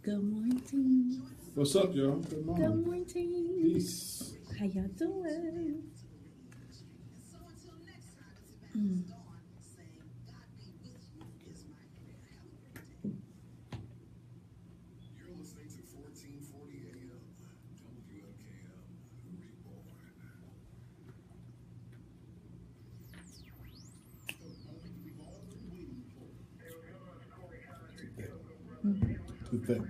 Good morning. What's up, y'all? Good morning. Good morning. Peace. How y'all doing? Good thing.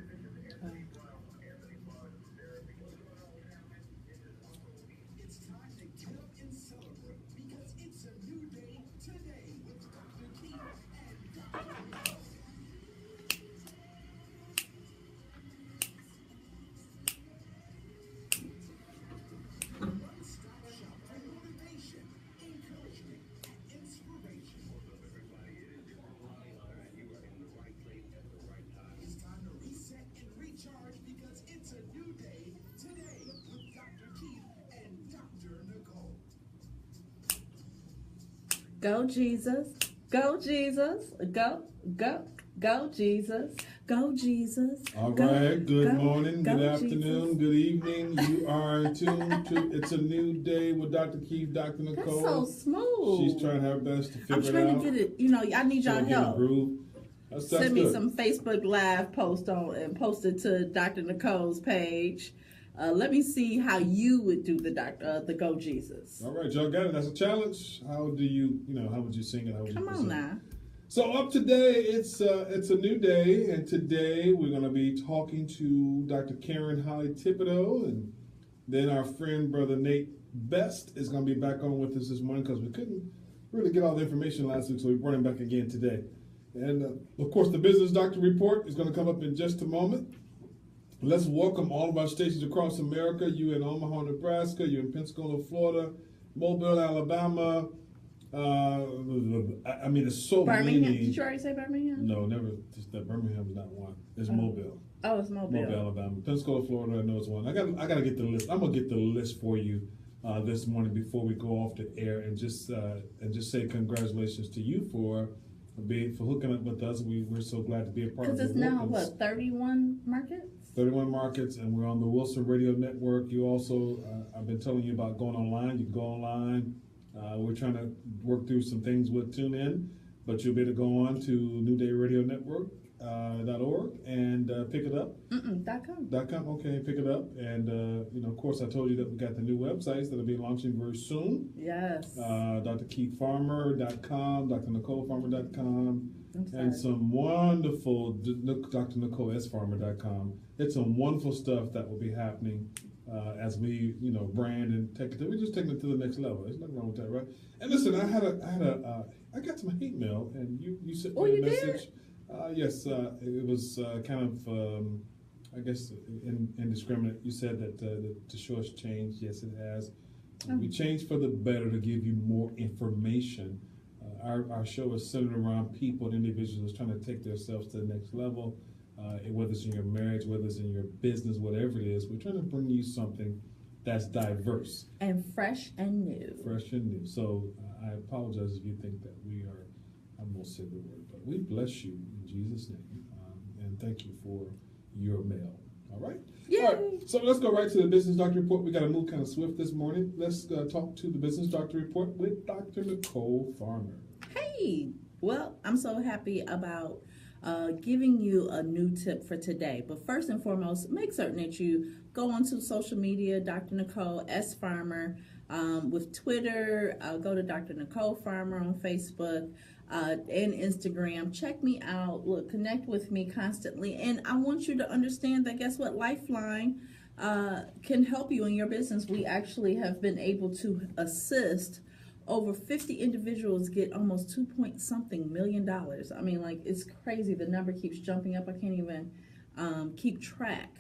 Go Jesus. Go Jesus. Go Jesus. Go Jesus. All right. Good morning, go good afternoon, Jesus. good evening. You are tuned to It's a New Day with Dr. Keith, Dr. That's Nicole. so smooth. She's trying her best to figure it out. I'm trying to get it. You know, I need y'all She'll get a help. groove. That's Send me good. some Facebook Live post on and post it to Dr. Nicole's page. Let me see how you would do the Go Jesus. All right, y'all got it. That's a challenge. How do you, how would you sing it? How would Come you on now. So up today, it's a new day, and today we're going to be talking to Dr. Karen Holly Thibodeau, and then our friend, Brother Nate Best, is going to be back on with us this morning because we couldn't really get all the information last week, so we brought him back again today. And of course, the Business Doctor Report is going to come up in just a moment. Let's welcome all of our stations across America. You in Omaha, Nebraska, you in Pensacola, Florida, Mobile, Alabama. I mean, there's so Birmingham. many. Did you already say Birmingham? No, never. Just that Birmingham is not one. It's Mobile. Oh, it's Mobile. Mobile, Alabama. Pensacola, Florida, I know it's one. I got to get the list. I'm gonna get the list for you this morning before we go off the air, and just say congratulations to you for hooking up with us. We're so glad to be a part of it. Because it's now what, 31 markets? 31 markets, and we're on the Wilson Radio Network. You also, I've been telling you about going online. You can go online. We're trying to work through some things with TuneIn, but you'll be able to go on to newdayradionetwork.org and pick it up. .com. Okay, pick it up. And, of course, I told you that we got the new websites that'll be launching very soon. Yes. drkeithfarmer.com, drnicolefarmer.com, and some wonderful drnicolesfarmer.com. It's some wonderful stuff that will be happening as we, brand and take it. We're just taking it to the next level. There's nothing wrong with that, right? And listen, I got some hate mail, and you sent me a message. Yes, it was kind of, I guess, indiscriminate. You said that the show has changed. Yes, it has. We changed for the better to give you more information. Our show is centered around people and individuals trying to take themselves to the next level. Whether it's in your marriage, whether it's in your business, whatever it is, we're trying to bring you something that's diverse. And fresh and new. So I apologize if you think that we are, I almost said the word, but we bless you in Jesus' name. And thank you for your mail. All right? Yay. All right, so let's go right to the Business Doctor Report. We got to move kind of swift this morning. Let's talk to the Business Doctor Report with Dr. Nicole Farmer. Hey, well, I'm so happy about giving you a new tip for today. But first and foremost, make certain that you go onto social media, Dr. Nicole S. Farmer, with Twitter, go to Dr. Nicole Farmer on Facebook and Instagram. Check me out. Look, connect with me constantly. And I want you to understand that, guess what? Lifeline can help you in your business. We actually have been able to assist over 50 individuals get almost $2.something million. I mean, like, it's crazy. The number keeps jumping up. I can't even keep track.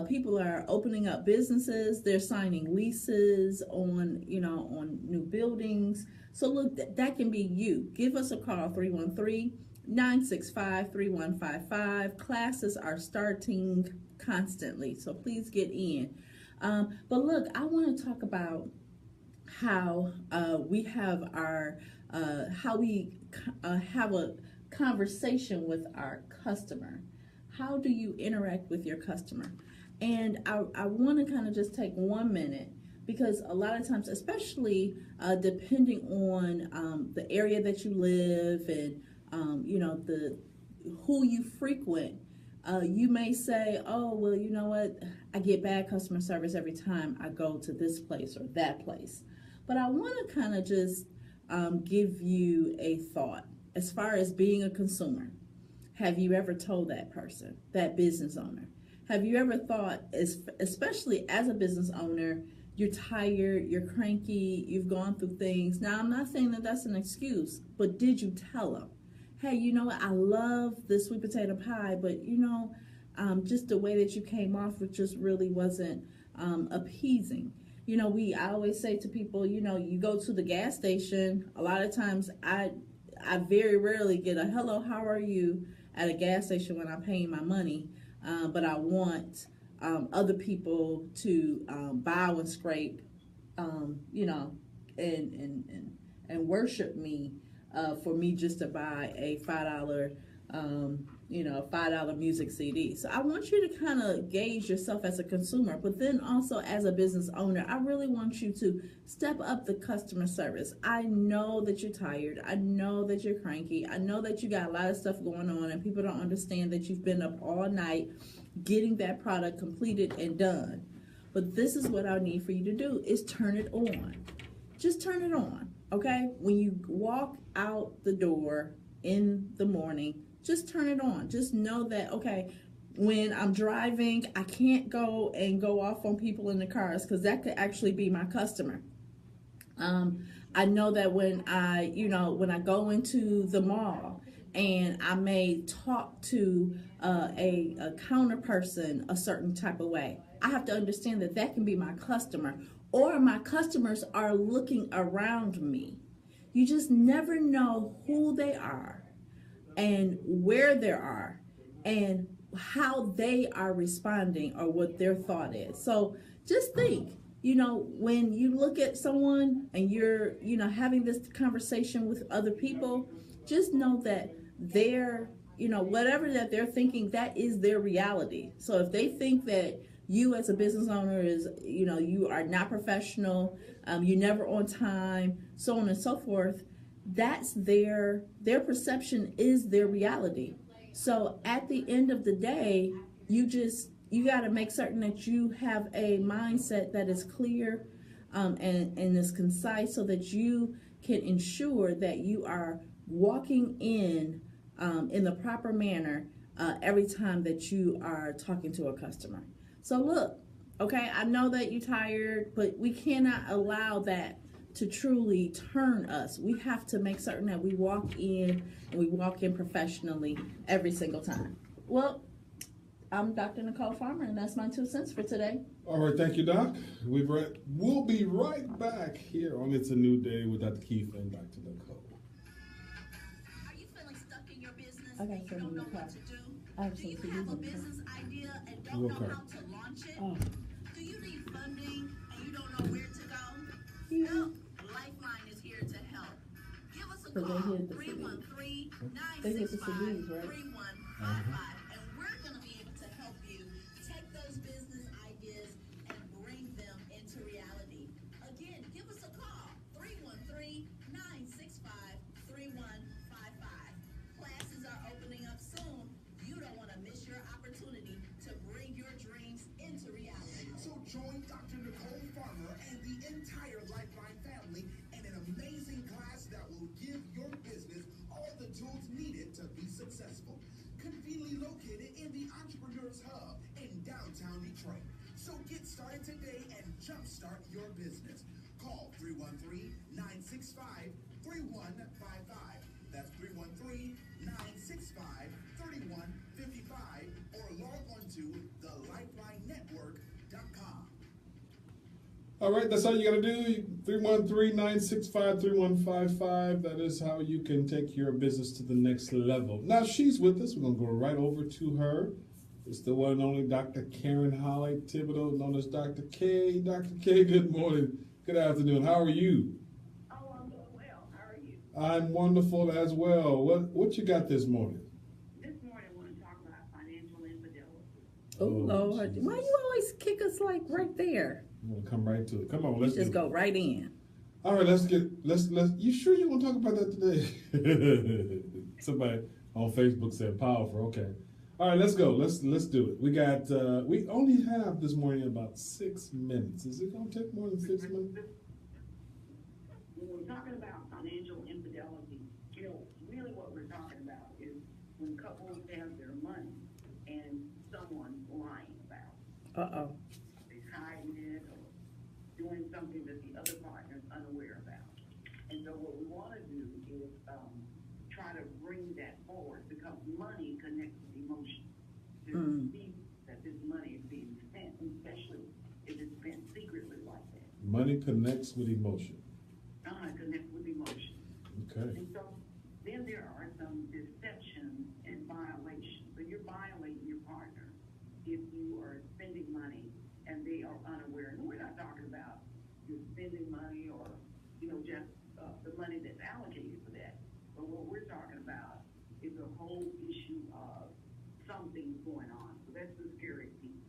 People are opening up businesses. They're signing leases on new buildings. So look, that can be you. Give us a call, 313-965-3155. Classes are starting constantly, so please get in. But look, I want to talk about how we have have a conversation with our customer, how do you interact with your customer? And I want to kind of just take 1 minute, because a lot of times, especially depending on the area that you live and the who you frequent, you may say, oh, well, you know what, I get bad customer service every time I go to this place or that place. But I want to kind of just give you a thought as far as being a consumer. Have you ever told that person, that business owner? Have you ever thought, especially as a business owner, you're tired, you're cranky, you've gone through things. Now, I'm not saying that that's an excuse, but did you tell them, hey, you know what, I love this sweet potato pie, but just the way that you came off, it just really wasn't appeasing. I always say to people, you go to the gas station, a lot of times I very rarely get a hello, how are you at a gas station when I'm paying my money, but I want other people to bow and scrape, and worship me for me just to buy a $5 music CD. So I want you to kind of gauge yourself as a consumer, but then also as a business owner, I really want you to step up the customer service. I know that you're tired. I know that you're cranky. I know that you got a lot of stuff going on and people don't understand that you've been up all night getting that product completed and done. But this is what I need for you to do is turn it on. Just turn it on, okay? When you walk out the door in the morning, just turn it on. Just know that, okay, when I'm driving, I can't go off on people in the cars, because that could actually be my customer. I know that when I go into the mall and I may talk to a counter person a certain type of way, I have to understand that that can be my customer, or my customers are looking around me. You just never know who they are and where they are and how they are responding or what their thought is. So just think, when you look at someone and you're, having this conversation with other people, just know that they're, whatever that they're thinking, that is their reality. So if they think that you as a business owner is, you are not professional, you're never on time, so on and so forth, that's their perception is their reality. So at the end of the day, you got to make certain that you have a mindset that is clear and is concise, so that you can ensure that you are walking in the proper manner every time that you are talking to a customer. So look, okay, I know that you're tired, but we cannot allow that to truly turn us. We have to make certain that we walk in professionally every single time. Well, I'm Dr. Nicole Farmer, and that's my 2 cents for today. All right, thank you, Doc. We'll be right back here on It's a New Day with Dr. Keith and Dr. Nicole. Are you feeling stuck in your business and you don't know what to do? Do you have a business idea and don't know how to launch it? Oh. Do you need funding and you don't know where to go? Yeah. Well, Lifeline is here to help. Give us a call, 313-965-3155, and we're going to be able to help you take those business ideas and bring them into reality. Again, give us a call, 313-965-3155. Classes are opening up soon. You don't want to miss your opportunity to bring your dreams into reality. So join Dr. Nicole Farmer and the entire Lifeline family in an amazing class that will give your business all the tools needed to be successful. Conveniently located in the Entrepreneur's Hub in downtown Detroit. So get started today and jumpstart your business. Call 313-965-3155. That's 313-965-3155, or log on to thelifelinenetwork.com. All right, that's all you got to do. 313-965-3155. That is how you can take your business to the next level. Now she's with us. We're going to go right over to her. It's the one and only Dr. Karen Holly Thibodeau, known as Dr. K. Dr. K, good morning. Good afternoon. How are you? Oh, I'm doing well. How are you? I'm wonderful as well. What you got this morning? This morning I want to talk about financial Oh, Lord. Jesus. Why you always kick us like right there? I'm gonna come right to it. Come on, You let's just do go it. right in. All right, let's you sure you want to talk about that today? Somebody on Facebook said powerful. Okay. All right, let's go. Let's do it. We got we only have this morning about 6 minutes. Is it gonna take more than 6 minutes? When we're talking about financial infidelity, really what we're talking about is when couples have their money and someone's lying about it. Uh-oh. They're hiding it or doing something that the other partner's unaware about. And so what we want to do is try to bring that forward because money connects with emotion. To see that this money is being spent, especially if it's spent secretly like that. Money connects with emotion. Connect with emotion. Okay. And so then there are some deceptions and violations. So you're violating your partner if you are spending money and they are unaware. And we're not talking about you're spending money or, just the money that's allocated for that. But what we're talking about is the whole issue of something going on. So that's the scary piece.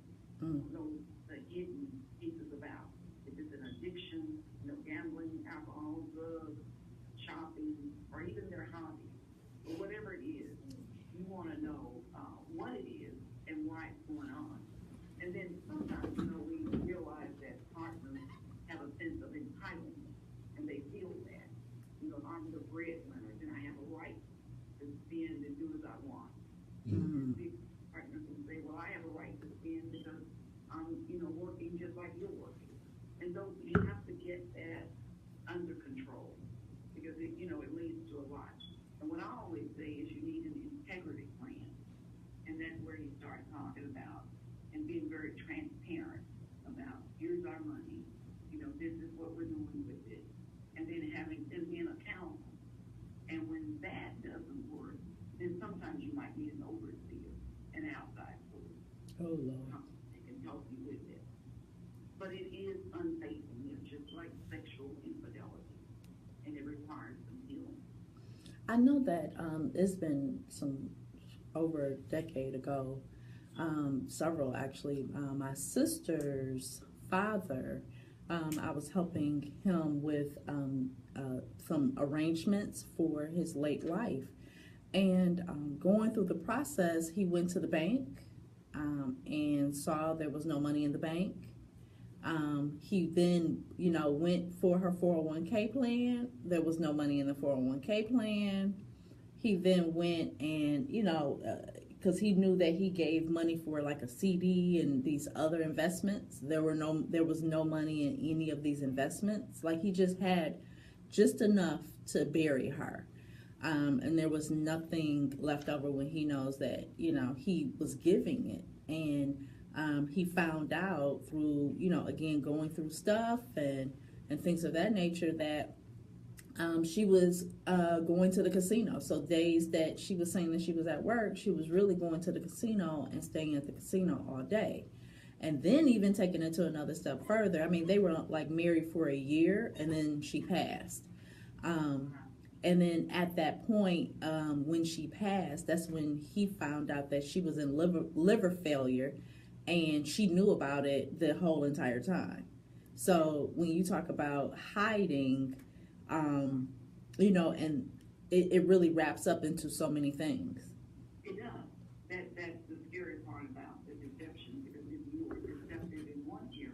Those the hidden pieces about if it's an addiction, gambling, alcohol, drugs, shopping, or even their hobby, or whatever it is, you want to know what it is and why it's going on. And then sometimes, we realize that partners have a sense of entitlement, and they feel that, I'm the breadwinner, then I have a right to spend and do as I want. The partners will say, well, I have a right to spend because I'm, working just like you're working. And so you have to get that under control because it leads to a lot. And what I always say is you need an integrity plan. And that's where you start talking about and being very transparent about here's our money, this is what we're doing with it. And then being accountable. And when that doesn't work, then sometimes you might need an overseer, an outside source. Oh, Lord. That can help you with it. But it is unfaithfulness, just like sexual infidelity. And it requires some healing. I know that it's been over a decade ago, several actually. My sister's father, I was helping him with some arrangements for his late wife. And going through the process, he went to the bank and saw there was no money in the bank. He then, went for her 401k plan. There was no money in the 401k plan. He then went and, because he knew that he gave money for like a CD and these other investments. There was no money in any of these investments. Like he just had just enough to bury her. And there was nothing left over when he knows that, he was giving it. And he found out through, again, going through stuff and things of that nature that she was going to the casino. So days that she was saying that she was at work, she was really going to the casino and staying at the casino all day. And then even taking it to another step further. I mean, they were like married for a year and then she passed. And then at that point, when she passed, that's when he found out that she was in liver failure, and she knew about it the whole entire time. So when you talk about hiding, and it really wraps up into so many things. It does. That's the scary part about the deception, because if you are deceptive in one area,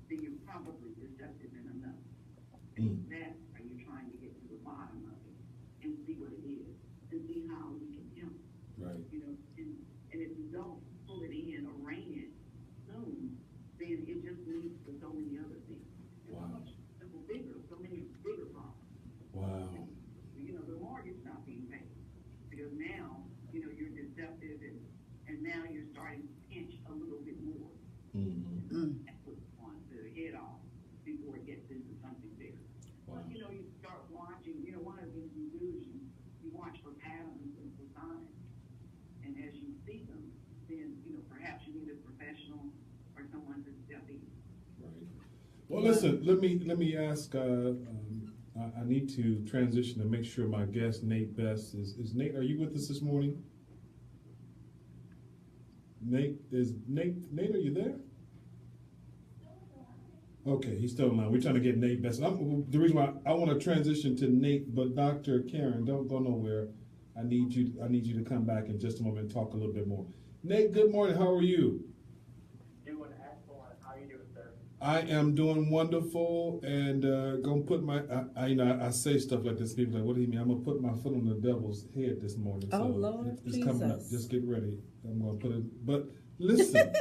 then you're probably deceptive in another. And that's how you're trying to get to the bottom of it and see what it is and see how we can help. Right. And if you don't pull it in or rein it soon, then it just leads to so many other things. Wow. So many bigger problems. Wow. The mortgage not being paid because now, you're deceptive and now you're starting to pinch a little bit more. That's what you want to head off before it gets into something bigger. Wow. But, you start watching, one of the things you do is you watch for patterns and for signs. And as you see them, then, perhaps you need a professional or someone to step in. Right. Well, listen, let me ask, I need to transition to make sure my guest, Nate Best, is Nate, are you with us this morning? Nate, are you there? Okay, he's still in line. We're trying to get Nate best. The reason why I want to transition to Nate, but Dr. Karen, don't go nowhere. I need you to come back in just a moment and talk a little bit more. Nate, good morning. How are you? Doing excellent. How are you doing, sir? I am doing wonderful, and gonna put my I say stuff like this. People are like, what do you mean? I'm gonna put my foot on the devil's head this morning. Oh, So Lord it's coming up. Jesus. Just get ready. I'm gonna put it. But listen,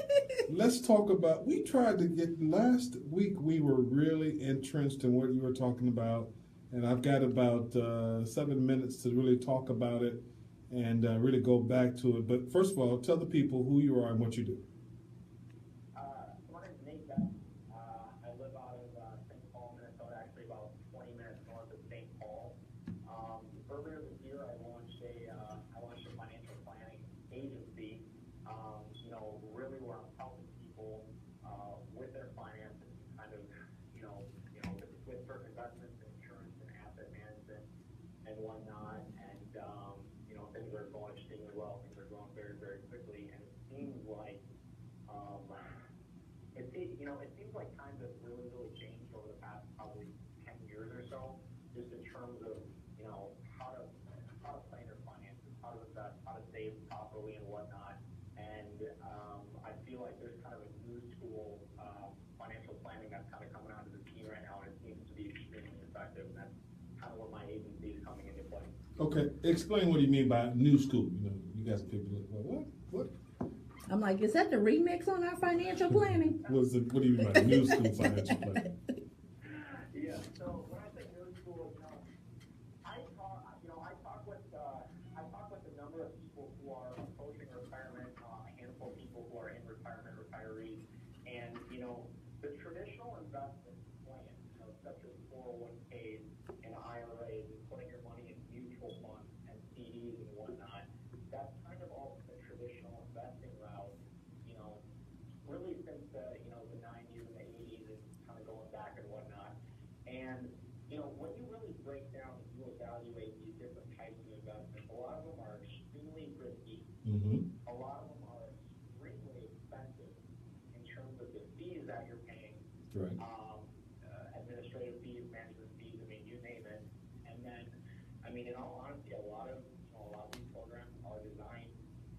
let's talk about. We tried to get last week. We were really entrenched in what you were talking about, and I've got about 7 minutes to really talk about it and really go back to it. But first of all, tell the people who you are and what you do. My name is Nate Best. I live out of St. Paul, Minnesota, actually about 20 minutes north of St. Paul. Earlier this year, I launched a financial planning agency. Really where I'm helping people with their finances, kind of, with certain investments and insurance and asset management and whatnot. And things are going extremely well. Things are growing very, very quickly, and it seems like it seems like times have really, really changed over the past probably 10 years or so, just in terms of, how to plan your finances, how to invest, how to save properly and whatnot. And I feel like there's kind of a new school financial planning that's kind of coming onto the scene right now, and it seems to be extremely effective. And that's kind of where my agency is coming into play. Okay, explain what you mean by new school. You guys people look like what? I'm like, is that the remix on our financial planning? What do you mean by new school financial planning? Yeah. So when I say new school, I talk with a number of people who are approaching retirement, a handful of people who are in retirement, retirees, and the traditional investment plan, such as 401ks and IRAs, and putting your money in mutual funds and CDs and whatnot. That's kind of all the traditional investing route, really since the 90s and the 80s and kind of going back and whatnot. And when you really break down and you evaluate these different types of investments, a lot of them are extremely risky. Mm-hmm. A lot of them are extremely expensive in terms of the fees that you're paying. Right. Administrative fees, management fees, you name it. And then, in all honesty, a lot of these programs are designed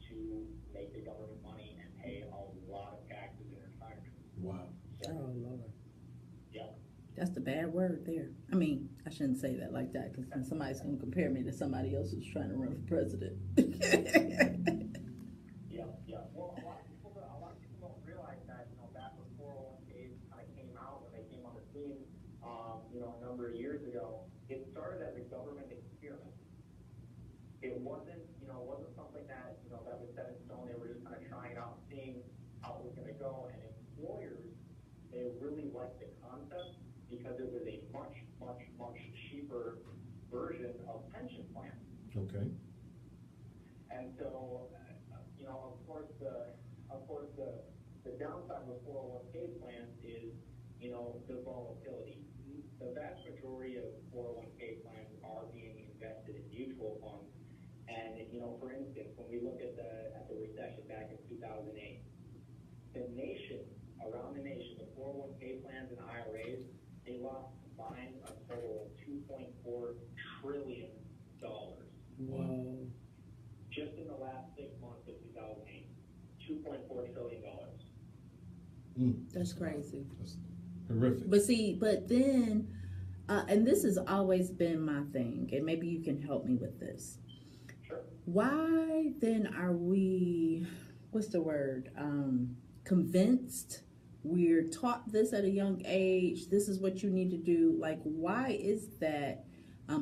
to make the government money and pay a lot of taxes in retirement. Wow. Oh, Lord. Yep. That's the bad word there. I shouldn't say that like that, because then somebody's going to compare me to somebody else who's trying to run for president. Yeah. Well, a lot of people don't realize that, back when 401ks kind of came out, when they came on the scene, a number of years ago, it started as a government experiment. It wasn't something that, that was set in stone. They were just kind of trying it out, seeing how it was going to go. And employers, they really liked the concept because it was a much, much, much cheaper version of pension plans. Okay. And so, of course, the downside with 401k plans is, the volatility. The vast majority of 401k plans are being invested in mutual funds. And, for instance, when we look at the recession back in 2008, around the nation, the 401k plans and IRAs, they lost combined a total of $2.4 trillion. Whoa. Just in the last 6 months of 2008, $2.4 trillion. That's crazy. That's horrific. But then, and this has always been my thing, and maybe you can help me with this. Sure. Why then are we, convinced? We're taught this at a young age. This is what you need to do. Like, why is that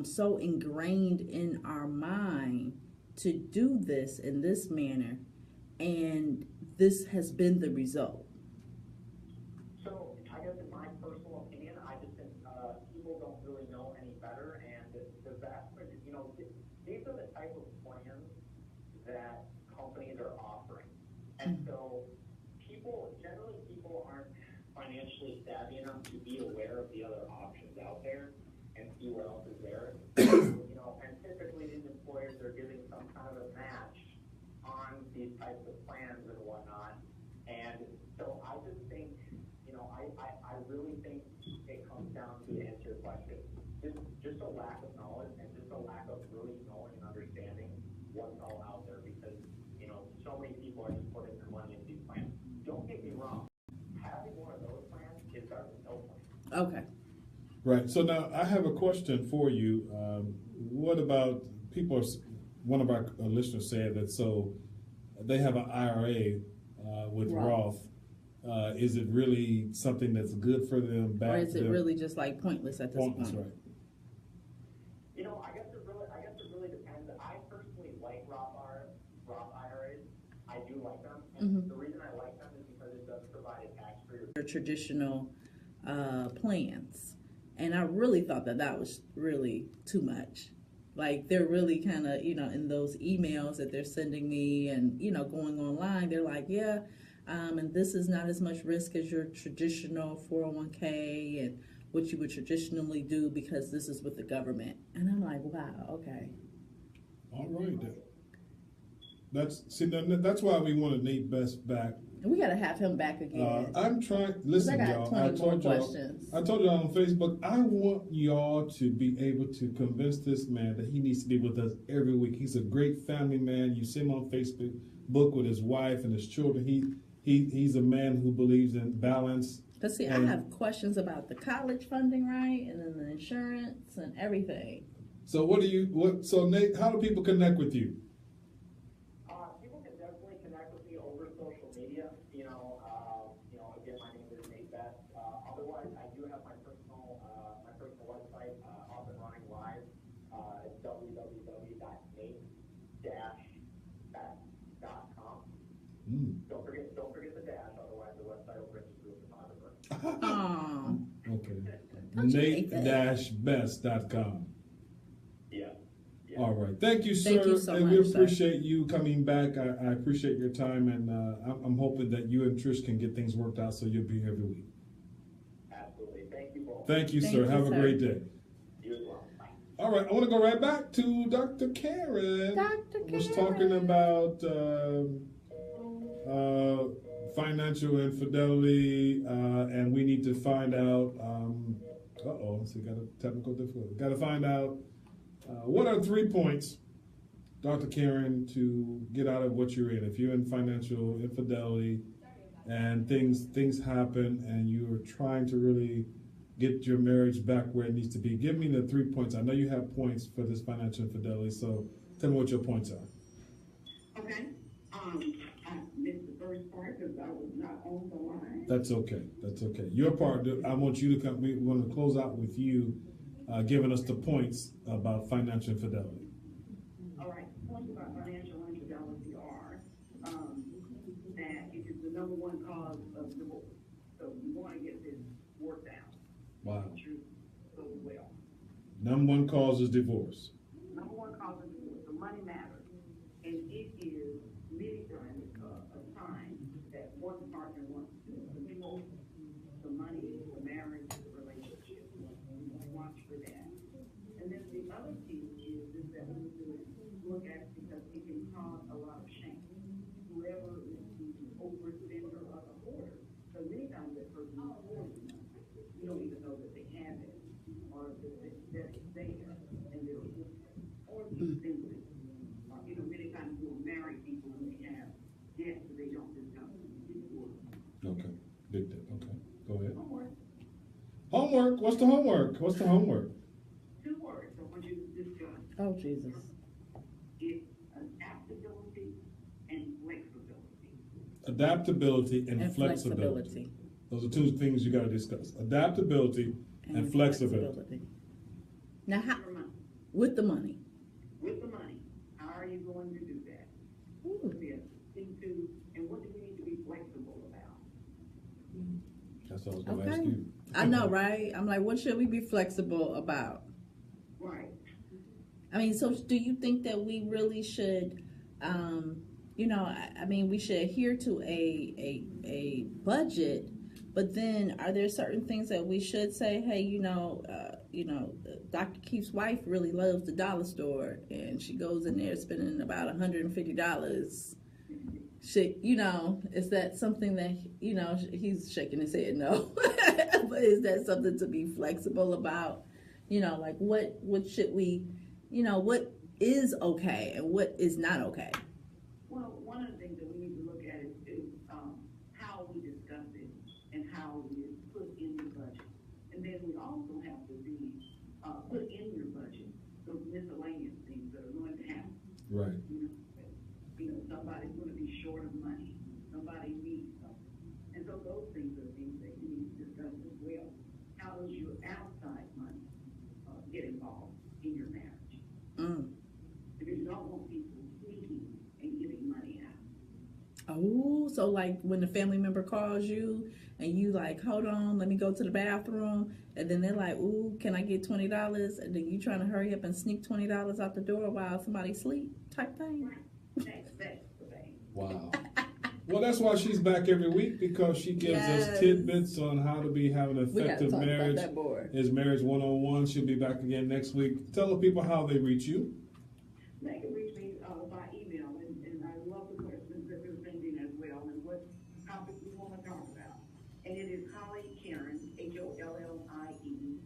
so ingrained in our mind to do this in this manner? And this has been the result. So, I guess in my personal opinion, I just think people don't really know any better, and the vast majority, these are the type of plans that companies are offering. And so, generally people aren't financially savvy enough to be aware of the other options out there and see what else is there. And typically these employers are giving some kind of a match on these types of plans and whatnot. I really think it comes down to answer your question. Just a lack of knowledge and just a lack of really knowing and understanding what's all out there because, you know, so many people are just putting their money into these plans. Don't get me wrong. Having one of those plans is better than no plan. Okay. Right. So now I have a question for you. What about people? One of our listeners said that so they have an IRA with Roth. Is it really something that's good for them? Or is it really just like pointless at this point? Right. You know, I guess it really depends. I personally like Roth IRAs. I do like them, and the reason I like them is because it does provide a tax-free. Traditional plans, and I really thought that was really too much. Like they're really kind of, you know, in those emails that they're sending me, and you know, going online, they're like, yeah. And this is not as much risk as your traditional 401k and what you would traditionally do because this is with the government. And I'm like, wow, okay. All right. That's why we wanted Nate Best back. And we got to have him back again. I'm trying. Listen, y'all. I told y'all on Facebook. I want y'all to be able to convince this man that he needs to be with us every week. He's a great family man. You see him on Facebook with his wife and his children. He's a man who believes in balance. Because see, I have questions about the college funding, right, and then the insurance and everything. So So Nate, how do people connect with you? People can definitely connect with me over social media. Again, my name is Nate Best. Otherwise, I do have my personal website up and running live. It's www.nate-best.com. Don't forget the dash, otherwise the website will bring you to a photographer. Okay. Nate-best.com. Yeah. All right. Thank you, sir. Thank you so and much, we appreciate you coming back. I appreciate your time, and I'm hoping that you and Trish can get things worked out so you'll be here every week. Absolutely. Thank you both. Thank you, sir. Have a great day. You as well. Bye. All right. I want to go right back to Dr. Karen. Dr. Karen was talking about financial infidelity, and we need to find out. So got a technical difficulty. Got to find out what are 3 points, Dr. Karen, to get out of what you're in. If you're in financial infidelity and things happen, and you are trying to really get your marriage back where it needs to be, give me the 3 points. I know you have points for this financial infidelity, so tell me what your points are. Okay. I missed the first part because I was not on the line. That's okay. Your part, I want you to come. We want to close out with you giving us the points about financial infidelity. All right. Points about financial infidelity are that it is the number one cause of divorce. So we want to get this worked out. Wow. So well. Number one cause is divorce. Number one cause of divorce. So money matters, and it is many times a time that one partner wants to control the money, the marriage, the relationship. Watch for that. And then the other piece is that we need to look at, because it can cause a lot of shame. Whoever is the overspender or the hoarder, so many times that person is hoarding, you don't even know that they have it, or that it's there, and they're or single. Many times we'll marry people who have debt, so they don't discuss it. Okay. Big debt. Okay. Go ahead. Homework. Homework. What's the homework? 2 words I want you to discuss. Oh, Jesus. It's adaptability and flexibility. Adaptability and flexibility. Those are 2 things you got to discuss. Adaptability and flexibility. Now, how? Your money. With the money. With the money, how are you going to do that? And what do we need to be flexible about? That's what I was going to ask you. I know, right? I'm like, what should we be flexible about? Right. I mean, so do you think that we really should, we should adhere to a budget, but then are there certain things that we should say, hey, Dr. Keith's wife really loves the dollar store, and she goes in there spending about $150. is that something that, he's shaking his head no. But is that something to be flexible about? Like what should we, what is okay and what is not okay? Well, one of the things that we need to look at is how we discuss it and how it is put in the budget. And then we also have to be put in your budget those miscellaneous things that are going to happen. Right. Somebody's going to be short of money. Somebody needs something. And so those things are things that you need to discuss as well. How does your outside money get involved in your marriage? Because you don't want people sneaking and giving money out. Oh, so like when the family member calls you and you like, hold on, let me go to the bathroom, and then they're like, ooh, can I get $20? And then you trying to hurry up and sneak $20 out the door while somebody sleep type thing. Right. That's the thing. Wow. Well, that's why she's back every week, because she gives us tidbits on how to be having an effective marriage. Is Marriage 101. She'll be back again next week. Tell the people how they reach you. They can reach me by email, and I love the questions that they're sending as well, and what topics we want to talk about. And it is Holly Karen, HOLLIE KAREN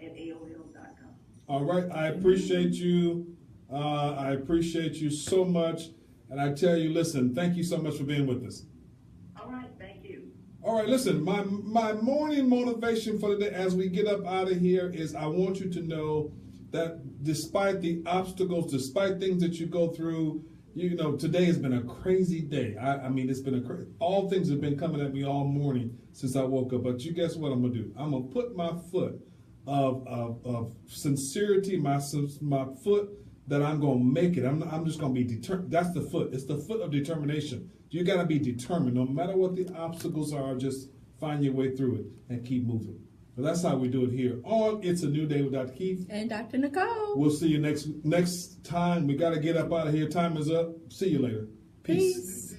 @AOL.com. All right. I appreciate you. I appreciate you so much. And I tell you, listen, thank you so much for being with us. All right, thank you. All right, listen, my morning motivation for the day as we get up out of here is I want you to know that despite the obstacles, despite things that you go through, today has been a crazy day. I mean, it's been all things have been coming at me all morning since I woke up. But you guess what I'm going to do? I'm going to put my foot of sincerity, my foot that I'm going to make it. I'm just going to be determined. That's the foot. It's the foot of determination. You got to be determined. No matter what the obstacles are, just find your way through it and keep moving. So that's how we do it here on It's a New Day with Dr. Keith. And Dr. Nicole. We'll see you next time. We got to get up out of here. Time is up. See you later. Peace.